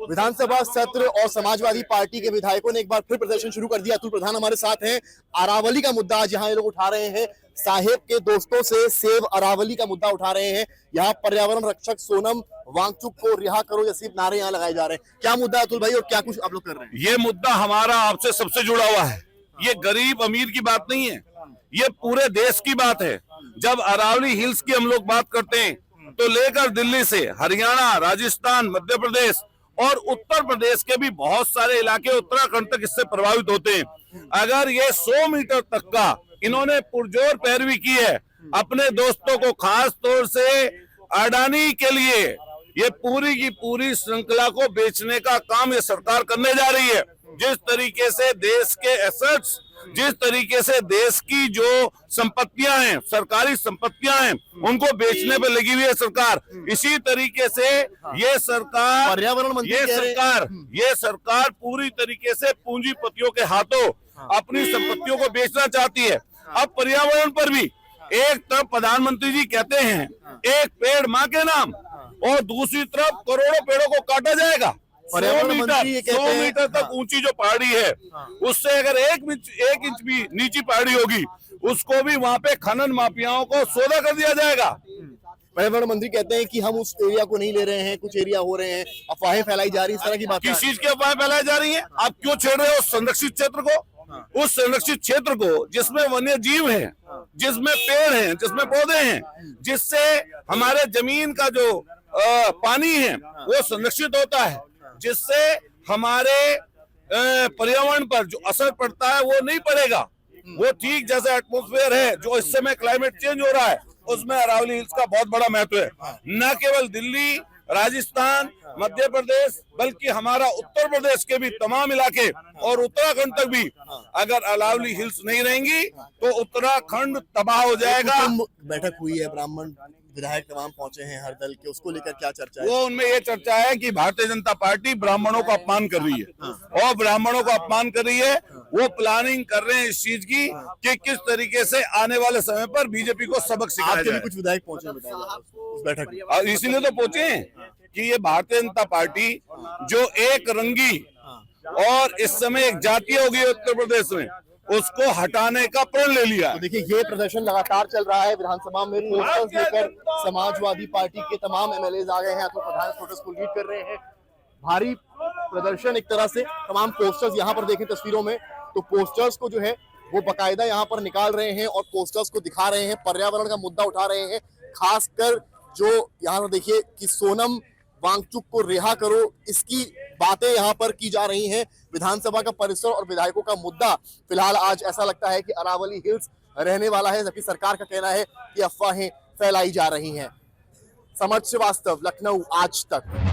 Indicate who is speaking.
Speaker 1: विधानसभा सत्र और समाजवादी पार्टी के विधायकों ने एक बार फिर प्रदर्शन शुरू कर दिया। अतुल प्रधान हमारे साथ हैं। अरावली का मुद्दा आज यहाँ ये लोग उठा रहे हैं। साहेब के दोस्तों से सेव अरावली का मुद्दा उठा रहे हैं। यहाँ पर्यावरण रक्षक सोनम वांगचुक को रिहा करो जैसे नारे यहाँ लगाए जा रहे हैं। क्या मुद्दा है अतुल भाई और क्या कुछ आप लोग कर रहे हैं?
Speaker 2: ये मुद्दा हमारा आपसे सबसे जुड़ा हुआ है। ये गरीब अमीर की बात नहीं है, ये पूरे देश की बात है। जब अरावली हिल्स की हम लोग बात करते हैं तो लेकर दिल्ली से हरियाणा, राजस्थान, मध्य प्रदेश और उत्तर प्रदेश के भी बहुत सारे इलाके उत्तराखंड तक इससे प्रभावित होते हैं। अगर ये 100 मीटर तक का इन्होंने पुरजोर पैरवी की है अपने दोस्तों को, खास तौर से अडानी के लिए, ये पूरी की पूरी श्रृंखला को बेचने का काम ये सरकार करने जा रही है। जिस तरीके से देश के एसेट्स, जिस तरीके से देश की जो संपत्तियां हैं, सरकारी संपत्तियां हैं, उनको बेचने पे लगी हुई है सरकार। इसी तरीके से ये सरकार,
Speaker 1: पर्यावरण मंत्री
Speaker 2: ये सरकार पूरी तरीके से पूंजीपतियों के हाथों अपनी संपत्तियों को बेचना चाहती है। अब पर्यावरण पर भी एक तरफ प्रधानमंत्री जी कहते हैं एक पेड़ माँ के नाम, और दूसरी तरफ करोड़ों पेड़ों को काटा जाएगा। 100 मीटर तक ऊंची जो पहाड़ी है उससे अगर एक इंच भी नीची पहाड़ी होगी उसको भी वहां पे खनन माफियाओं को सौदा कर दिया जाएगा।
Speaker 1: पर्यावरण मंत्री कहते हैं कि हम उस एरिया को नहीं ले रहे हैं, कुछ एरिया हो रहे हैं, अफवाहें फैलाई जा रही है, इस तरह की बात।
Speaker 2: किस चीज की अफवाहें फैलाई जा रही है? आप क्यों छेड़ रहे हो संरक्षित क्षेत्र को? उस संरक्षित क्षेत्र को जिसमें वन्य जीव हैं, जिसमें पेड़ हैं, जिसमें पौधे हैं, जिससे हमारे जमीन का जो पानी है वो संरक्षित होता है, जिससे हमारे पर्यावरण पर जो असर पड़ता है वो नहीं पड़ेगा। वो ठीक जैसे एटमॉस्फेयर है जो इस समय क्लाइमेट चेंज हो रहा है, उसमें अरावली हिल्स का बहुत बड़ा महत्व है। न केवल दिल्ली, राजस्थान, मध्य प्रदेश, बल्कि हमारा उत्तर प्रदेश के भी तमाम इलाके और उत्तराखंड तक भी अगर अरावली हिल्स नहीं रहेंगी तो उत्तराखंड तबाह हो जाएगा।
Speaker 1: बैठक हुई है, ब्राह्मण विधायक तमाम पहुंचे हैं हर दल के, उसको लेकर क्या चर्चा है?
Speaker 2: वो उनमें ये चर्चा है कि भारतीय जनता पार्टी ब्राह्मणों को अपमान कर रही है और ब्राह्मणों को अपमान कर रही है। वो प्लानिंग कर रहे हैं इस चीज की कि किस तरीके से आने वाले समय पर बीजेपी को सबक सिखाया जाए।
Speaker 1: कुछ विधायक पहुंचे उस बैठक में,
Speaker 2: और इसीलिए तो पहुंचे हैं कि ये भारतीय जनता पार्टी जो एक रंगी और इस समय एक जातीय हो गई उत्तर प्रदेश में, उसको हटाने का प्रण ले लिया।
Speaker 1: तो देखिए ये प्रदर्शन लगातार चल रहा है विधानसभा में। पोस्टर्स लेकर समाजवादी पार्टी के तमाम एमएलए आ गए हैं, तो प्रधान प्रोटेस्ट को लीड कर रहे हैं। भारी प्रदर्शन एक तरह से, तमाम पोस्टर्स यहाँ पर देखें तस्वीरों में, तो पोस्टर्स को जो है वो बाकायदा यहाँ पर निकाल रहे हैं और पोस्टर्स को दिखा रहे हैं, पर्यावरण का मुद्दा उठा रहे हैं। खासकर जो यहाँ पर देखिए कि सोनम वांगचुक को रिहा करो, इसकी बातें यहाँ पर की जा रही हैं। विधानसभा का परिसर और विधायकों का मुद्दा फिलहाल आज ऐसा लगता है कि अरावली हिल्स रहने वाला है, जबकि सरकार का कहना है कि अफवाहें फैलाई जा रही हैं। समर्थ श्रीवास्तव, लखनऊ, आज तक।